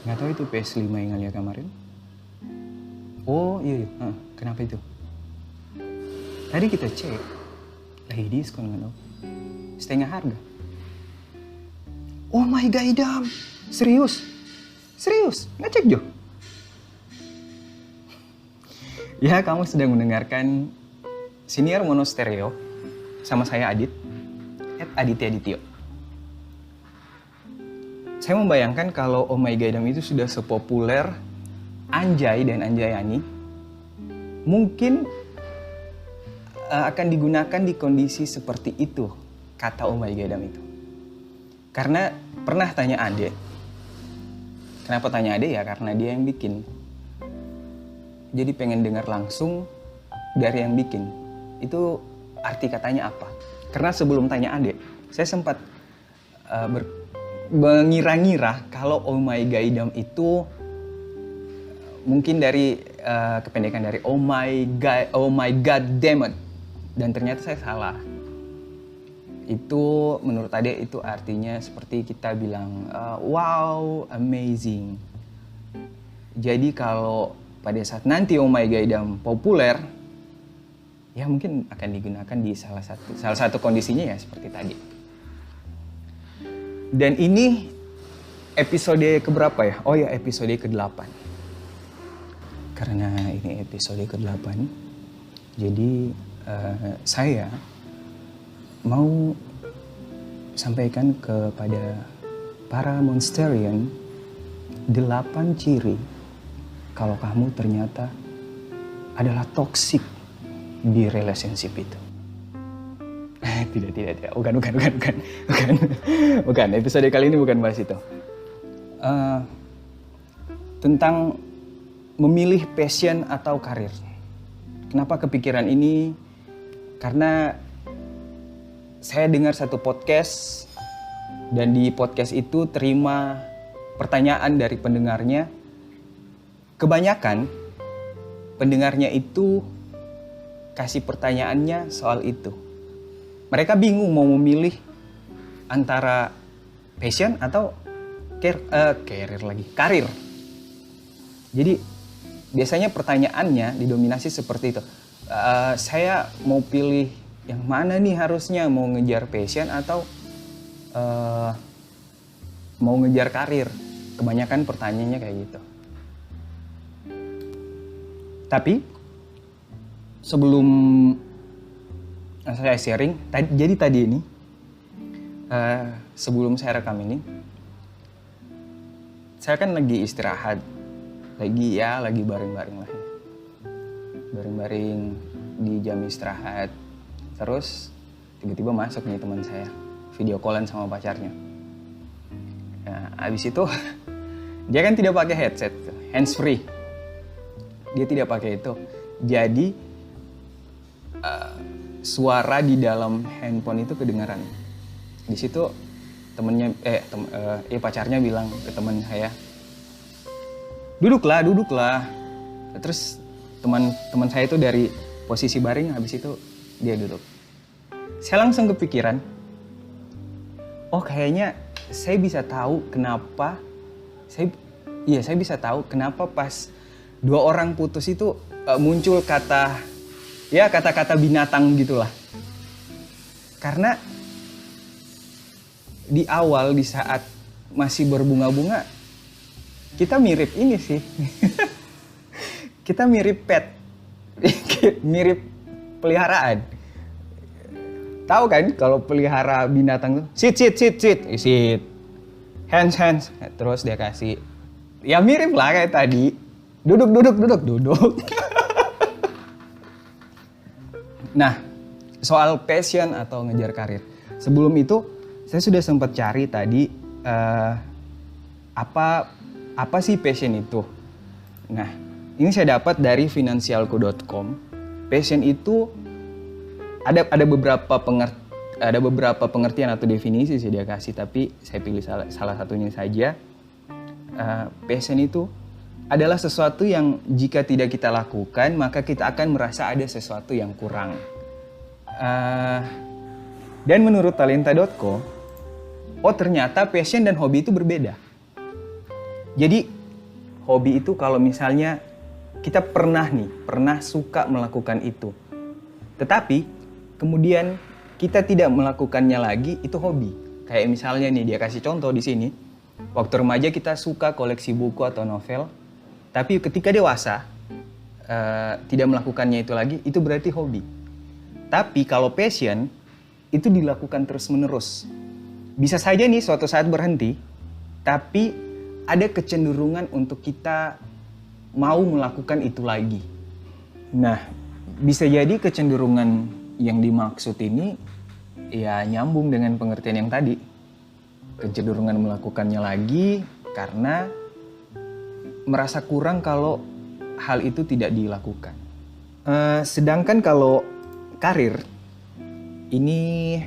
Nggak tahu itu PS5 yang ngeliat kemarin. Oh iya, kenapa itu? Tadi kita cek, lagi diskon kan, setengah harga. Oh my god, Idam, serius, ngecek Jo? Ya, kamu sedang mendengarkan Siniar Mono Stereo sama saya Adit, @Aditya. Saya membayangkan kalau Oh My God Idam itu sudah sepopuler Anjay dan Anjayani, mungkin akan digunakan di kondisi seperti itu kata Oh My God Idam itu. Karena pernah tanya Ade. Kenapa tanya Ade ya? Karena dia yang bikin. Jadi pengen dengar langsung dari yang bikin. Itu arti katanya apa? Karena sebelum tanya Ade, saya sempat mengira-ngira kalau Oh My God Idam itu mungkin dari kependekan dari Oh my god damn it. Dan ternyata saya salah. Itu menurut Ade itu artinya seperti kita bilang wow, amazing. Jadi kalau pada saat nanti Oh My God Idam populer, ya mungkin akan digunakan di salah satu kondisinya ya seperti tadi. Dan ini episode keberapa ya? Oh ya, episode ke-8. Karena ini episode ke-8, jadi saya mau sampaikan kepada para Monsterian 8 ciri kalau kamu ternyata adalah toxic di relationship itu. Tidak. Bukan. Episode kali ini bukan bahas itu. Tentang memilih passion atau karir. Kenapa kepikiran ini? Karena saya dengar satu podcast dan di podcast itu terima pertanyaan dari pendengarnya. Kebanyakan pendengarnya itu kasih pertanyaannya soal itu. Mereka bingung mau memilih antara passion atau karir. Jadi biasanya pertanyaannya didominasi seperti itu. Saya mau pilih yang mana nih harusnya, mau ngejar passion atau mau ngejar karir. Kebanyakan pertanyaannya kayak gitu. Tapi sebelum saya sharing, jadi tadi ini sebelum saya rekam ini, saya kan lagi istirahat, lagi baring-baring lah, baring-baring di jam istirahat. Terus tiba-tiba masuk nih teman saya, video callan sama pacarnya. Nah, abis itu dia kan tidak pakai headset, hands free. Dia tidak pakai itu. Jadi suara di dalam handphone itu kedengaran. Di situ pacarnya bilang ke teman saya, duduklah. Terus teman saya itu dari posisi baring, habis itu dia duduk. Saya langsung kepikiran, oh kayaknya saya bisa tahu kenapa saya bisa tahu kenapa pas dua orang putus itu muncul kata-kata binatang gitulah. Karena di awal, di saat masih berbunga-bunga, kita mirip ini sih. Kita mirip pet. Mirip peliharaan. Tahu kan kalau pelihara binatang tuh, sit. Hands. Terus dia kasih, ya mirip lah kayak tadi. Duduk. Nah, soal passion atau ngejar karir. Sebelum itu, saya sudah sempat cari tadi apa sih passion itu. Nah, ini saya dapat dari finansialku.com. Passion itu ada beberapa pengertian atau definisi sih dia kasih, tapi saya pilih salah satunya saja. Passion itu adalah sesuatu yang jika tidak kita lakukan, maka kita akan merasa ada sesuatu yang kurang. Dan menurut talenta.co, oh ternyata passion dan hobi itu berbeda. Jadi Hobi itu kalau misalnya kita pernah suka melakukan itu. Tetapi kemudian kita tidak melakukannya lagi, itu hobi. Kayak misalnya nih, dia kasih contoh di sini. Waktu remaja kita suka koleksi buku atau novel, tapi ketika dewasa tidak melakukannya itu lagi, itu berarti hobi. Tapi kalau passion, itu dilakukan terus-menerus. Bisa saja nih suatu saat berhenti, tapi ada kecenderungan untuk kita mau melakukan itu lagi. Nah, bisa jadi kecenderungan yang dimaksud ini ya nyambung dengan pengertian yang tadi. Kecenderungan melakukannya lagi karena merasa kurang kalau hal itu tidak dilakukan. Sedangkan kalau karir, ini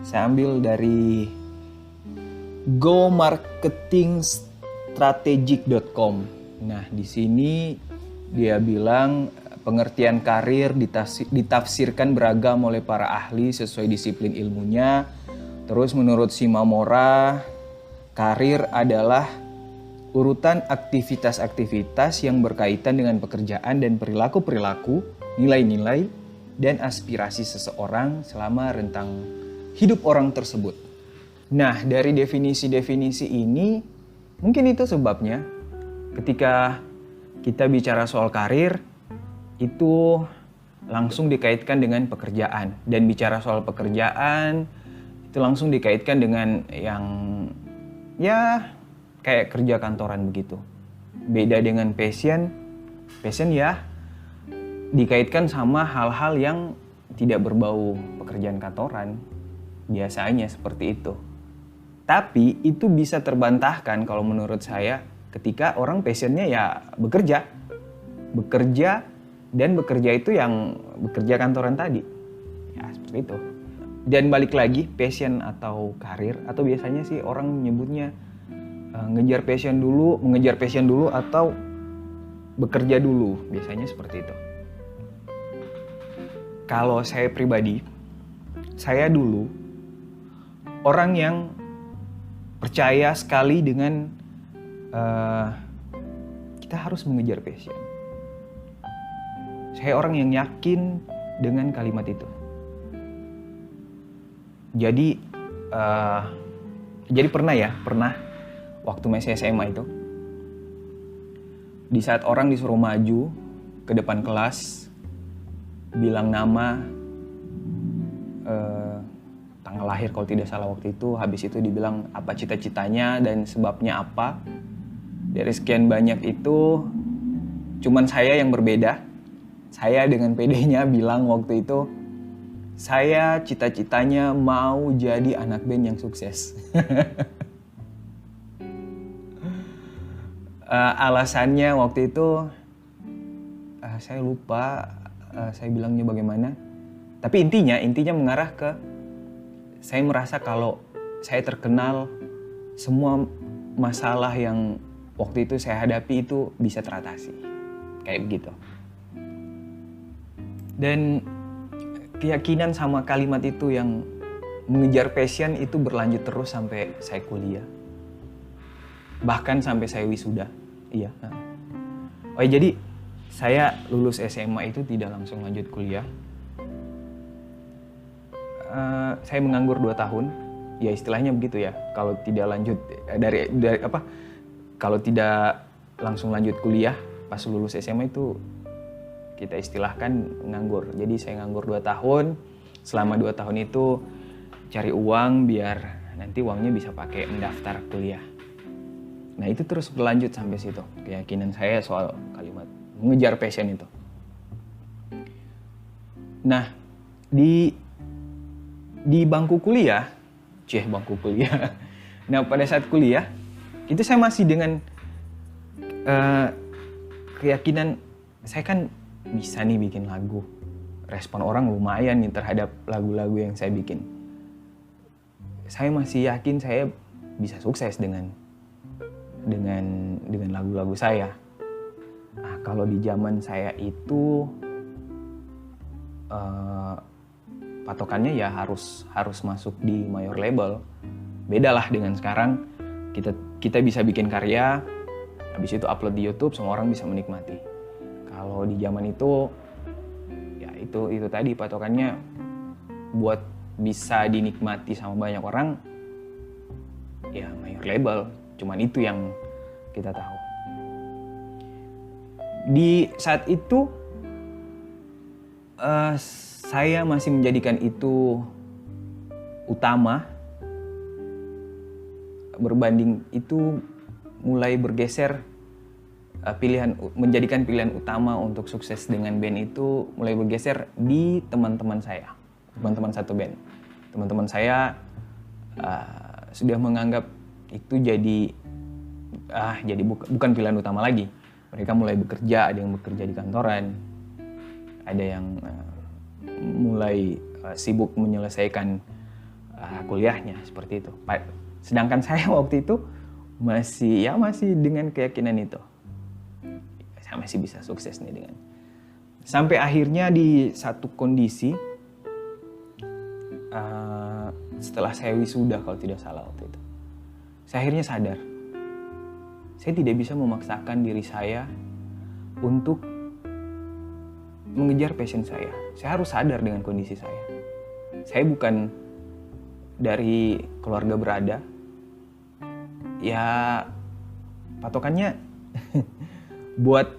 saya ambil dari gomarketingstrategic.com. Nah, di sini dia bilang pengertian karir ditafsirkan beragam oleh para ahli sesuai disiplin ilmunya. Terus menurut Shimamura, karir adalah urutan aktivitas-aktivitas yang berkaitan dengan pekerjaan dan perilaku-perilaku, nilai-nilai, dan aspirasi seseorang selama rentang hidup orang tersebut. Nah, dari definisi-definisi ini, mungkin itu sebabnya ketika kita bicara soal karir, itu langsung dikaitkan dengan pekerjaan. Dan bicara soal pekerjaan, itu langsung dikaitkan dengan yang ya kayak kerja kantoran begitu. Beda dengan passion ya dikaitkan sama hal-hal yang tidak berbau pekerjaan kantoran. Biasanya seperti itu. Tapi itu bisa terbantahkan kalau menurut saya ketika orang passionnya ya bekerja. Dan bekerja itu yang bekerja kantoran tadi. Ya seperti itu. Dan balik lagi, passion atau karir, atau biasanya sih orang menyebutnya mengejar passion dulu atau bekerja dulu. Biasanya seperti itu. Kalau saya pribadi, saya dulu orang yang percaya sekali dengan kita harus mengejar passion. Saya orang yang yakin dengan kalimat itu. Jadi pernah waktu masih SMA itu, di saat orang disuruh maju ke depan kelas, bilang nama, tanggal lahir kalau tidak salah waktu itu, habis itu dibilang apa cita-citanya dan sebabnya apa. Dari sekian banyak itu, cuman saya yang berbeda. Saya dengan PD-nya bilang waktu itu, saya cita-citanya mau jadi anak band yang sukses. Alasannya waktu itu, saya lupa saya bilangnya bagaimana. Tapi intinya mengarah ke, saya merasa kalau saya terkenal, semua masalah yang waktu itu saya hadapi itu bisa teratasi. Kayak begitu. Dan keyakinan sama kalimat itu yang mengejar passion itu berlanjut terus sampai saya kuliah. Bahkan sampai saya wisuda. Iya. Oh ya, jadi saya lulus SMA itu tidak langsung lanjut kuliah. Saya menganggur 2 tahun. Ya istilahnya begitu ya. Kalau tidak lanjut kalau tidak langsung lanjut kuliah pas lulus SMA itu kita istilahkan nganggur. Jadi saya nganggur 2 tahun. Selama 2 tahun itu cari uang biar nanti uangnya bisa pakai mendaftar kuliah. Nah itu terus berlanjut sampai situ. Keyakinan saya soal kalimat mengejar passion itu. Nah di bangku kuliah, Nah pada saat kuliah, itu saya masih dengan keyakinan saya kan bisa nih bikin lagu. Respon orang lumayan nih terhadap lagu-lagu yang saya bikin. Saya masih yakin saya bisa sukses dengan lagu-lagu saya. Nah, kalau di zaman saya itu patokannya ya harus masuk di major label. Beda lah dengan sekarang, kita bisa bikin karya, Habis itu upload di YouTube, semua orang bisa menikmati. Kalau di zaman itu, ya itu tadi patokannya buat bisa dinikmati sama banyak orang, ya major label. Cuman itu yang kita tahu. Di saat itu, saya masih menjadikan itu utama, berbanding itu mulai bergeser, menjadikan pilihan utama untuk sukses dengan band itu mulai bergeser di teman-teman saya, teman-teman satu band. Teman-teman saya sudah menganggap itu jadi bukan pilihan utama lagi. Mereka mulai bekerja, ada yang bekerja di kantoran, ada yang mulai sibuk menyelesaikan kuliahnya, seperti itu. Sedangkan saya waktu itu masih dengan keyakinan itu. Saya masih bisa sukses nih dengan. Sampai akhirnya di satu kondisi, setelah saya wisuda kalau tidak salah waktu itu, saya akhirnya sadar. Saya tidak bisa memaksakan diri saya untuk mengejar passion saya. Saya harus sadar dengan kondisi saya. Saya bukan dari keluarga berada. Ya patokannya buat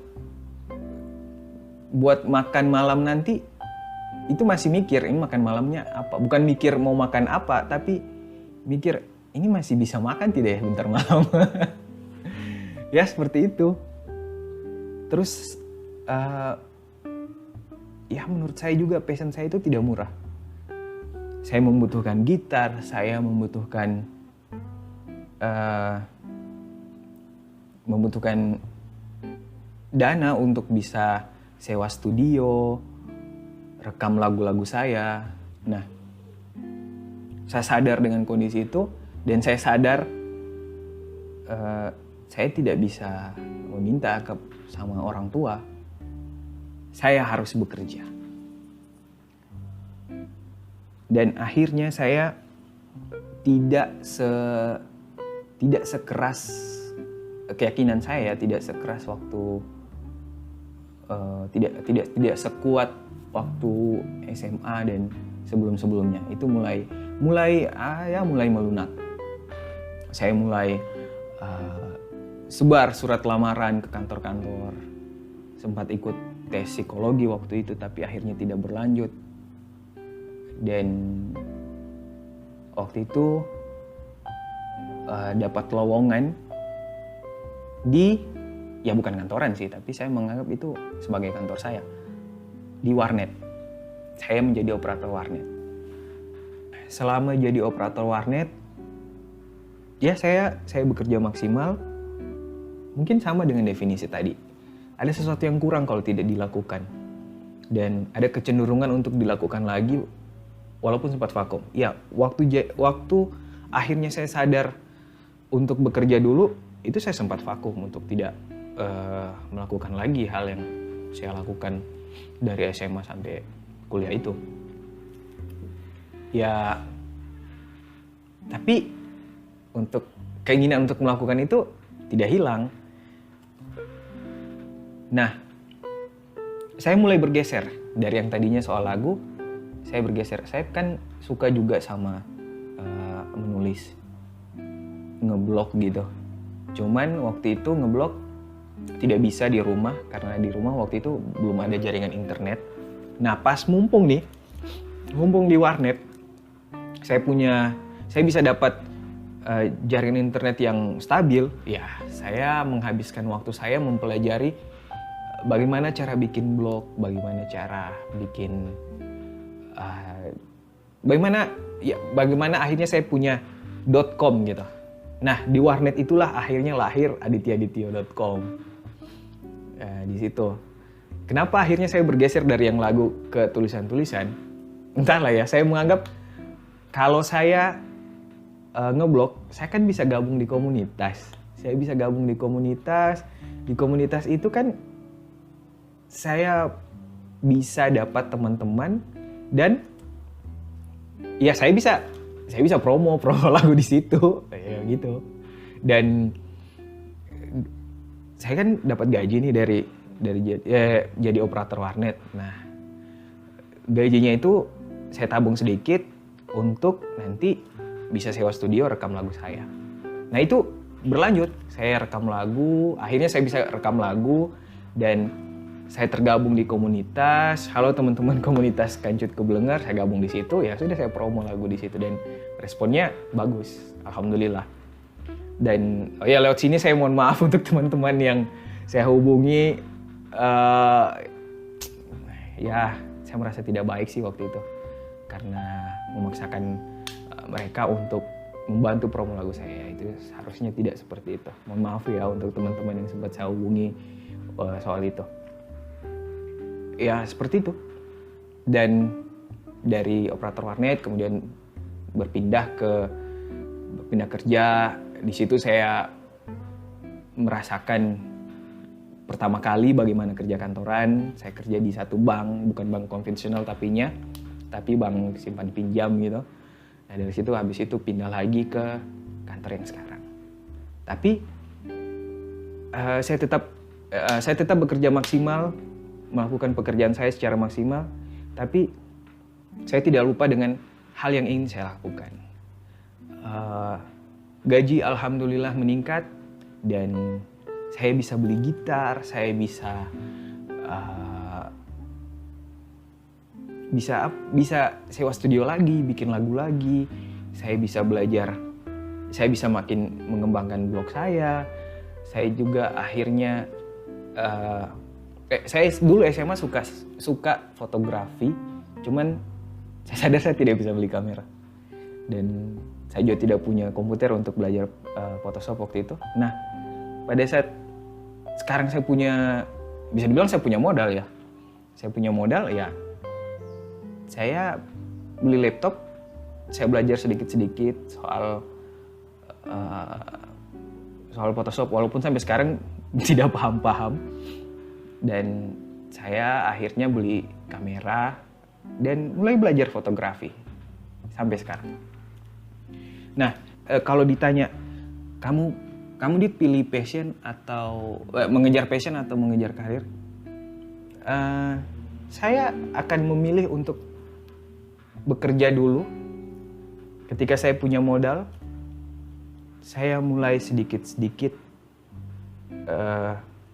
makan malam nanti itu masih mikir ini makan malamnya apa. Bukan mikir mau makan apa, tapi mikir ini masih bisa makan tidak ya bentar malam. Ya seperti itu. Terus ya menurut saya juga passion saya itu tidak murah. Saya membutuhkan gitar, saya membutuhkan dana untuk bisa sewa studio, rekam lagu-lagu saya. Nah, saya sadar dengan kondisi itu dan saya sadar saya tidak bisa meminta sama orang tua. Saya harus bekerja. Dan akhirnya saya tidak sekeras keyakinan saya, tidak sekeras waktu tidak sekuat waktu SMA dan sebelumnya. Itu mulai melunak. Saya mulai sebar surat lamaran ke kantor-kantor. Sempat ikut tes psikologi waktu itu, tapi akhirnya tidak berlanjut. Dan waktu itu dapat lowongan ya bukan kantoran sih, tapi saya menganggap itu sebagai kantor saya, di warnet. Saya menjadi operator warnet. Selama jadi operator warnet, ya saya bekerja maksimal. Mungkin sama dengan definisi tadi. Ada sesuatu yang kurang kalau tidak dilakukan. Dan ada kecenderungan untuk dilakukan lagi walaupun sempat vakum. Ya, waktu akhirnya saya sadar untuk bekerja dulu, itu saya sempat vakum untuk tidak melakukan lagi hal yang saya lakukan dari SMA sampai kuliah itu. Ya, tapi untuk keinginan untuk melakukan itu tidak hilang. Nah, saya mulai bergeser dari yang tadinya soal lagu, saya bergeser. Saya kan suka juga sama menulis, ngeblog gitu. Cuman waktu itu ngeblog tidak bisa di rumah, karena di rumah waktu itu belum ada jaringan internet. Nah, pas mumpung di warnet, saya bisa dapat jaringan internet yang stabil. Ya, saya menghabiskan waktu saya mempelajari bagaimana cara bikin blog, bagaimana cara bikin bagaimana akhirnya saya punya .com gitu. Nah, di warnet itulah akhirnya lahir aditya.com. Di situ. Kenapa akhirnya saya bergeser dari yang lagu ke tulisan-tulisan? Entahlah ya, saya menganggap kalau saya ngeblog, saya kan bisa gabung di komunitas. Saya bisa gabung di komunitas. Di komunitas itu kan saya bisa dapat teman-teman dan ya saya bisa promo lagu di situ, ya gitu. Dan saya kan dapat gaji nih dari jadi operator warnet. Nah, gajinya itu saya tabung sedikit untuk nanti bisa sewa studio rekam lagu saya. Nah, itu berlanjut. Saya rekam lagu, akhirnya saya bisa rekam lagu dan saya tergabung di komunitas. Halo teman-teman komunitas Kancut Keblenger, saya gabung di situ. Ya sudah, saya promo lagu di situ dan responnya bagus, alhamdulillah. Dan ya lewat sini saya mohon maaf untuk teman-teman yang saya hubungi. Ya saya merasa tidak baik sih waktu itu karena memaksakan mereka untuk membantu promo lagu saya. Itu seharusnya tidak seperti itu. Mohon maaf ya untuk teman-teman yang sempat saya hubungi soal itu. Ya seperti itu. Dan dari operator warnet kemudian berpindah kerja. Di situ saya merasakan pertama kali bagaimana kerja kantoran. Saya kerja di satu bank, bukan bank konvensional tapi bank simpan pinjam gitu. Nah dari situ habis itu pindah lagi ke kantor yang sekarang. Tapi saya tetap bekerja maksimal, melakukan pekerjaan saya secara maksimal. Tapi saya tidak lupa dengan hal yang ingin saya lakukan. Gaji alhamdulillah meningkat dan saya bisa beli gitar, saya bisa sewa studio lagi, bikin lagu lagi, saya bisa belajar, saya bisa makin mengembangkan blog saya juga akhirnya saya dulu SMA suka fotografi, cuman saya sadar saya tidak bisa beli kamera dan saya juga tidak punya komputer untuk belajar Photoshop waktu itu. Nah, pada saat sekarang bisa dibilang saya punya modal ya. Saya punya modal ya, saya beli laptop, saya belajar sedikit-sedikit soal Photoshop, walaupun sampai sekarang tidak paham-paham. Dan saya akhirnya beli kamera dan mulai belajar fotografi sampai sekarang. Nah, kalau ditanya, kamu dipilih passion atau mengejar passion atau mengejar karir? Saya akan memilih untuk bekerja dulu. Ketika saya punya modal, saya mulai sedikit-sedikit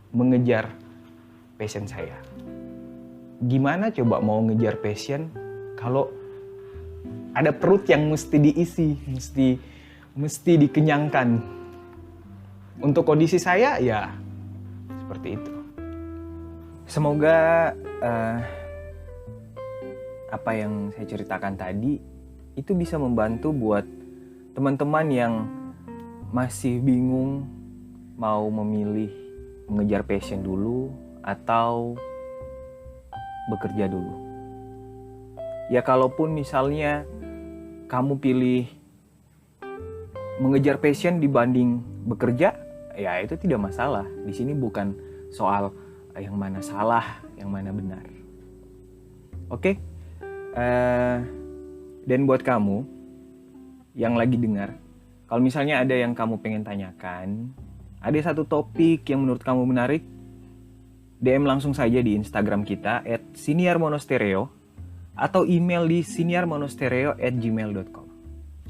mengejar passion saya. Gimana coba mau ngejar passion kalau ada perut yang mesti diisi, mesti dikenyangkan. Untuk kondisi saya ya seperti itu. Semoga apa yang saya ceritakan tadi itu bisa membantu buat teman-teman yang masih bingung mau memilih mengejar passion dulu atau bekerja dulu. Ya kalaupun misalnya kamu pilih mengejar passion dibanding bekerja, ya itu tidak masalah. Di sini bukan soal yang mana salah, yang mana benar. Oke? Dan buat kamu yang lagi dengar, kalau misalnya ada yang kamu pengen tanyakan, ada satu topik yang menurut kamu menarik, DM langsung saja di Instagram kita @siniarmonostereo atau email di siniarmonostereo@gmail.com.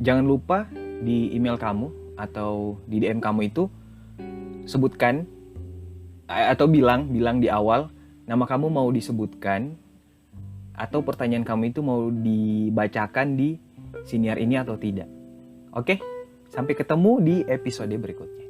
Jangan lupa di email kamu atau di DM kamu itu sebutkan atau bilang di awal nama kamu mau disebutkan atau pertanyaan kamu itu mau dibacakan di siniar ini atau tidak. Oke, sampai ketemu di episode berikutnya.